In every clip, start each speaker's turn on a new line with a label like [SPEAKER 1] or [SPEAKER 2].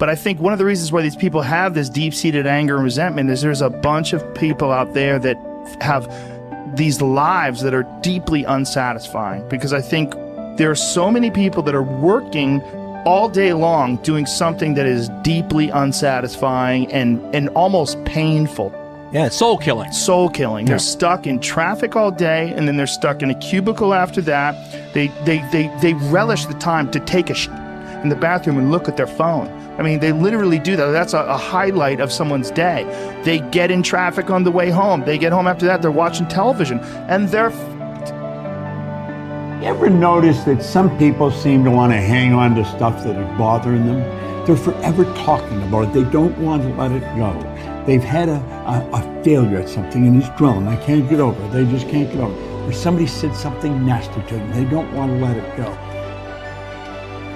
[SPEAKER 1] But I think one of the reasons why these people have this deep-seated anger and resentment is there's a bunch of people out there that have these lives that are deeply unsatisfying, because I think there are so many people that are working all day long doing something that is deeply unsatisfying and almost painful.
[SPEAKER 2] Yeah, soul killing.
[SPEAKER 1] Soul killing.
[SPEAKER 2] Yeah.
[SPEAKER 1] They're stuck in traffic all day, and then they're stuck in a cubicle after that. They relish the time to take a shit in the bathroom and look at their phone. I mean, they literally do that. That's a highlight of someone's day. They get in traffic on the way home. They get home after that, they're watching television, and they're
[SPEAKER 3] You ever notice that some people seem to want to hang on to stuff that is bothering them? They're forever talking about it. They don't want to let it go. They've had a failure at something and it's dwelling. They can't get over it. They just can't get over it. Or somebody said something nasty to them. They don't want to let it go.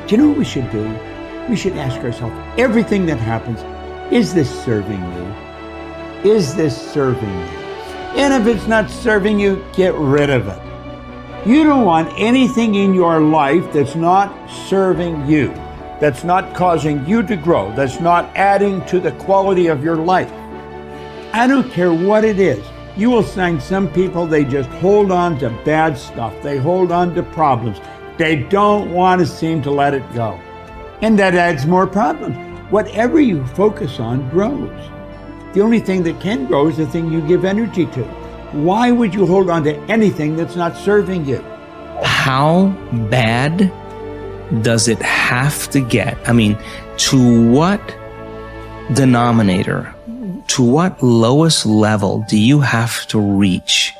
[SPEAKER 3] Do you know what we should do? We should ask ourselves, everything that happens, is this serving you? Is this serving you? And if it's not serving you, get rid of it. You don't want anything in your life that's not serving you, that's not causing you to grow, that's not adding to the quality of your life. I don't care what it is. You will find some people, they just hold on to bad stuff. They hold on to problems. They don't want to seem to let it go. And that adds more problems. Whatever you focus on grows. The only thing that can grow is the thing you give energy to. Why would you hold on to anything that's not serving you?
[SPEAKER 4] How bad does it have to get? I mean, to what denominator, to what lowest level do you have to reach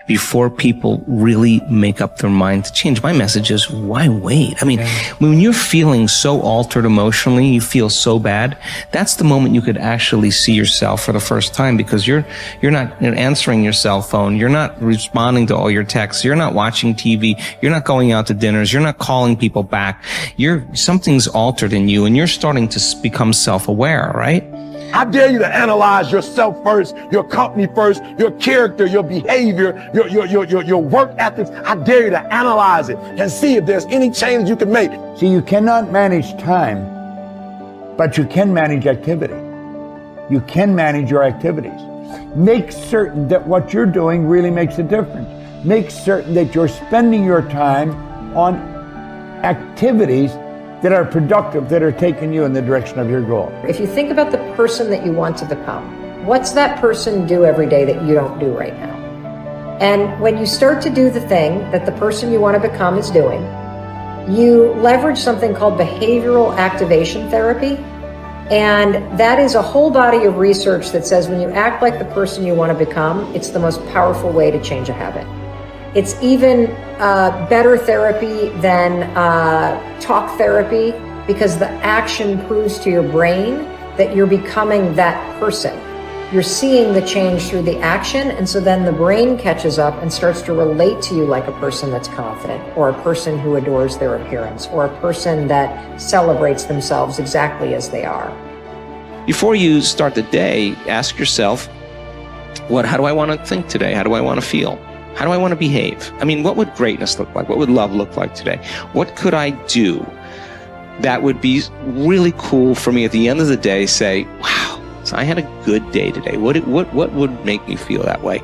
[SPEAKER 4] before people really make up their mind to change? My message is, why wait? I mean, when you're feeling so altered emotionally, you feel so bad, that's the moment you could actually see yourself for the first time, because you're not answering your cell phone, you're not responding to all your texts, you're not watching TV, you're not going out to dinners, you're not calling people back. Something's altered in you, and you're starting to become self-aware, right?
[SPEAKER 5] I dare you to analyze yourself first, your company first, your character, your behavior, your work ethics. I dare you to analyze it and see if there's any change you can make.
[SPEAKER 3] See, you cannot manage time, but you can manage activity. You can manage your activities. Make certain that what you're doing really makes a difference. Make certain that you're spending your time on activities that are productive, that are taking you in the direction of your goal.
[SPEAKER 6] If you think about the person that you want to become, what's that person do every day that you don't do right now? And when you start to do the thing that the person you want to become is doing, you leverage something called behavioral activation therapy. And that is a whole body of research that says when you act like the person you want to become, it's the most powerful way to change a habit. It's even better therapy than talk therapy, because the action proves to your brain that you're becoming that person. You're seeing the change through the action, and so then the brain catches up and starts to relate to you like a person that's confident, or a person who adores their appearance, or a person that celebrates themselves exactly as they are.
[SPEAKER 4] Before you start the day, ask yourself, how do I want to think today? How do I want to feel? How do I want to behave? I mean, what would greatness look like? What would love look like today? What could I do that would be really cool for me at the end of the day? Say, wow, so I had a good day today. What would make me feel that way?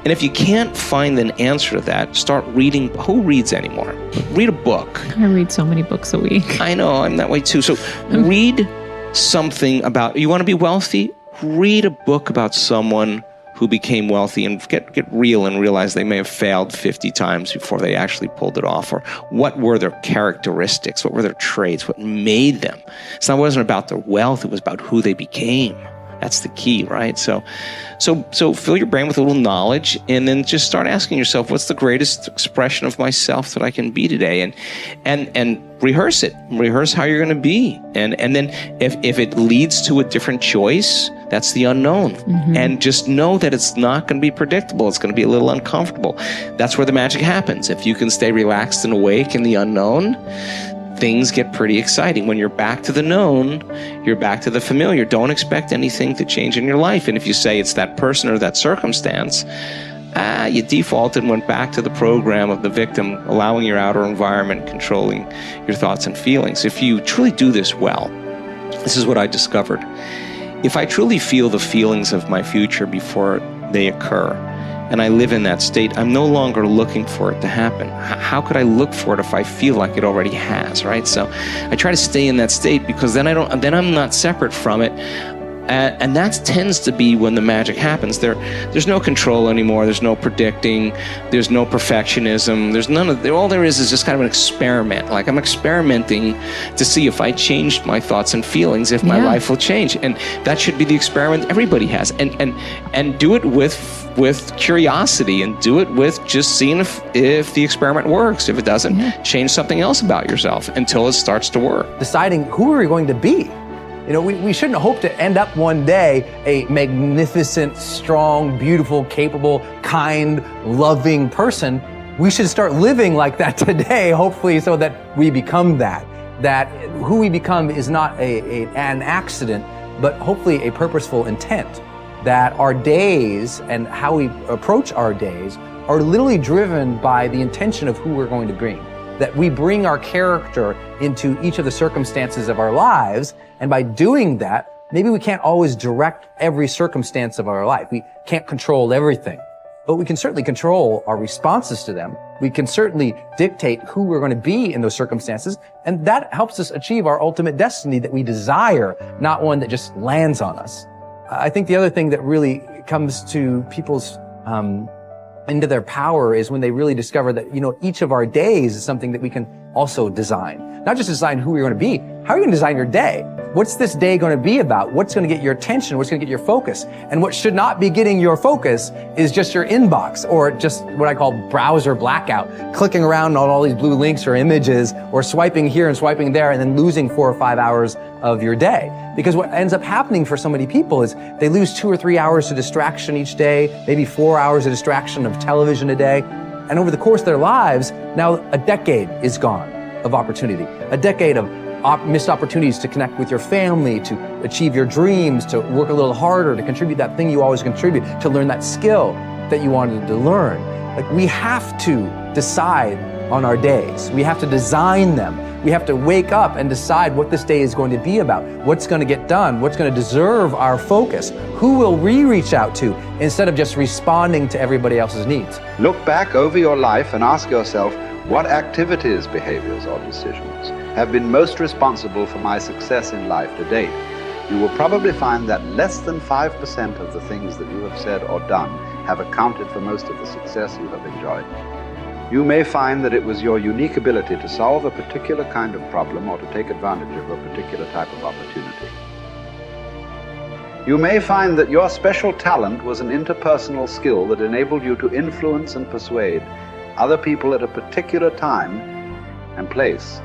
[SPEAKER 4] And if you can't find an answer to that, start reading. Who reads anymore? Read a book.
[SPEAKER 7] I read so many books a week.
[SPEAKER 4] I know, I'm that way too. So read something about, you want to be wealthy? Read a book about someone who became wealthy, and get real and realize they may have failed 50 times before they actually pulled it off. Or what were their characteristics? What were their traits? What made them? It wasn't about their wealth, it was about who they became. That's the key, right? So fill your brain with a little knowledge, and then just start asking yourself, what's the greatest expression of myself that I can be today? And rehearse it. Rehearse how you're going to be. And then if it leads to a different choice, that's the unknown. Mm-hmm. And just know that it's not going to be predictable. It's going to be a little uncomfortable. That's where the magic happens. If you can stay relaxed and awake in the unknown, things get pretty exciting. When you're back to the known, you're back to the familiar. Don't expect anything to change in your life. And if you say it's that person or that circumstance, you defaulted and went back to the program of the victim, allowing your outer environment controlling your thoughts and feelings. If you truly do this well, This is what I discovered. If I truly feel the feelings of my future before they occur, and I live in that state, I'm no longer looking for it to happen. How could I look for it if I feel like it already has, right? So I try to stay in that state, because then I'm not separate from it. And that tends to be when the magic happens. There's no control anymore. There's no predicting. There's no perfectionism. There's none of. All there is just kind of an experiment. Like, I'm experimenting to see if I changed my thoughts and feelings, if my life will change. And that should be the experiment everybody has. And do it with curiosity, and do it with just seeing if the experiment works. If it doesn't, change something else about yourself until it starts to work.
[SPEAKER 2] Deciding who are we going to be. You know, we shouldn't hope to end up one day a magnificent, strong, beautiful, capable, kind, loving person. We should start living like that today, hopefully, so that we become that. That who we become is not an accident, but hopefully a purposeful intent. That our days and how we approach our days are literally driven by the intention of who we're going to bring. That we bring our character into each of the circumstances of our lives, and by doing that, maybe we can't always direct every circumstance of our life. We can't control everything, but we can certainly control our responses to them. We can certainly dictate who we're going to be in those circumstances, and that helps us achieve our ultimate destiny that we desire, not one that just lands on us. I think the other thing that really comes to people's into their power is when they really discover that, you know, each of our days is something that we can also design. Not just design who you're going to be. How are you going to design your day? What's this day going to be about? What's going to get your attention? What's going to get your focus? And what should not be getting your focus is just your inbox, or just what I call browser blackout, clicking around on all these blue links or images, or swiping here and swiping there, and then losing 4 or 5 hours of your day. Because what ends up happening for so many people is they lose 2 or 3 hours to distraction each day, maybe 4 hours of distraction of television a day. And over the course of their lives, now a decade is gone of opportunity, a decade of missed opportunities to connect with your family, to achieve your dreams, to work a little harder, to contribute that thing you always contribute, to learn that skill that you wanted to learn. Like, we have to decide on our days. We have to design them. We have to wake up and decide what this day is going to be about, what's going to get done, what's going to deserve our focus, who will we reach out to, instead of just responding to everybody else's needs.
[SPEAKER 8] Look back over your life and ask yourself, what activities, behaviors, or decisions have been most responsible for my success in life to date? You will probably find that less than 5% of the things that you have said or done have accounted for most of the success you have enjoyed. You may find that it was your unique ability to solve a particular kind of problem or to take advantage of a particular type of opportunity. You may find that your special talent was an interpersonal skill that enabled you to influence and persuade other people at a particular time and place.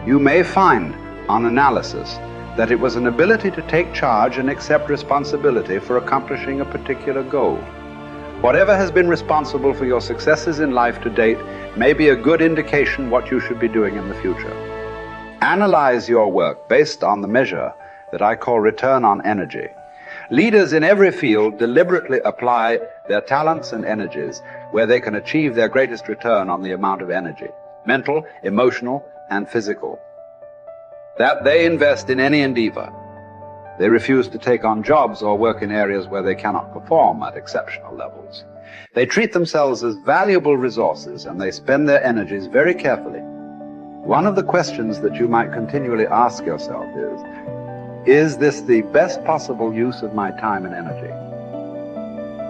[SPEAKER 8] You may find, on analysis, that it was an ability to take charge and accept responsibility for accomplishing a particular goal. Whatever has been responsible for your successes in life to date may be a good indication what you should be doing in the future. Analyze your work based on the measure that I call return on energy. Leaders in every field deliberately apply their talents and energies where they can achieve their greatest return on the amount of energy, mental, emotional, and physical, that they invest in any endeavor. They refuse to take on jobs or work in areas where they cannot perform at exceptional levels. They treat themselves as valuable resources, and they spend their energies very carefully. One of the questions that you might continually ask yourself is this the best possible use of my time and energy?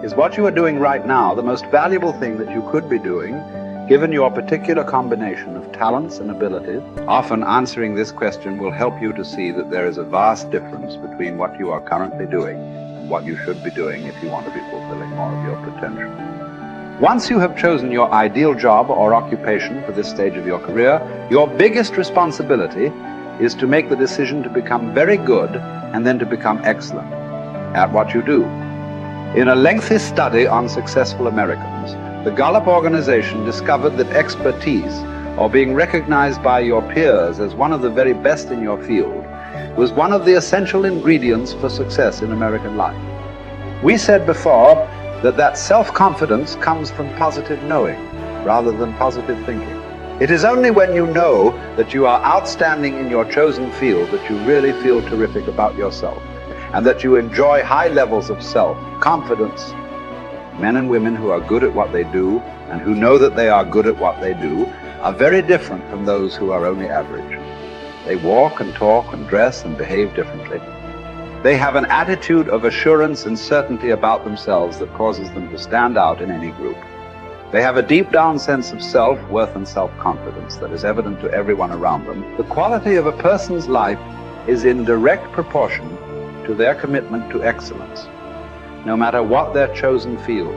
[SPEAKER 8] Is what you are doing right now the most valuable thing that you could be doing, given your particular combination of talents and abilities? Often answering this question will help you to see that there is a vast difference between what you are currently doing and what you should be doing if you want to be fulfilling more of your potential. Once you have chosen your ideal job or occupation for this stage of your career, your biggest responsibility is to make the decision to become very good and then to become excellent at what you do. In a lengthy study on successful Americans, the Gallup organization discovered that expertise, or being recognized by your peers as one of the very best in your field, was one of the essential ingredients for success in American life. We said before that self-confidence comes from positive knowing rather than positive thinking. It is only when you know that you are outstanding in your chosen field that you really feel terrific about yourself, and that you enjoy high levels of self-confidence. Men and women who are good at what they do and who know that they are good at what they do are very different from those who are only average. They walk and talk and dress and behave differently. They have an attitude of assurance and certainty about themselves that causes them to stand out in any group. They have a deep down sense of self-worth and self-confidence that is evident to everyone around them. The quality of a person's life is in direct proportion to their commitment to excellence, no matter what their chosen field.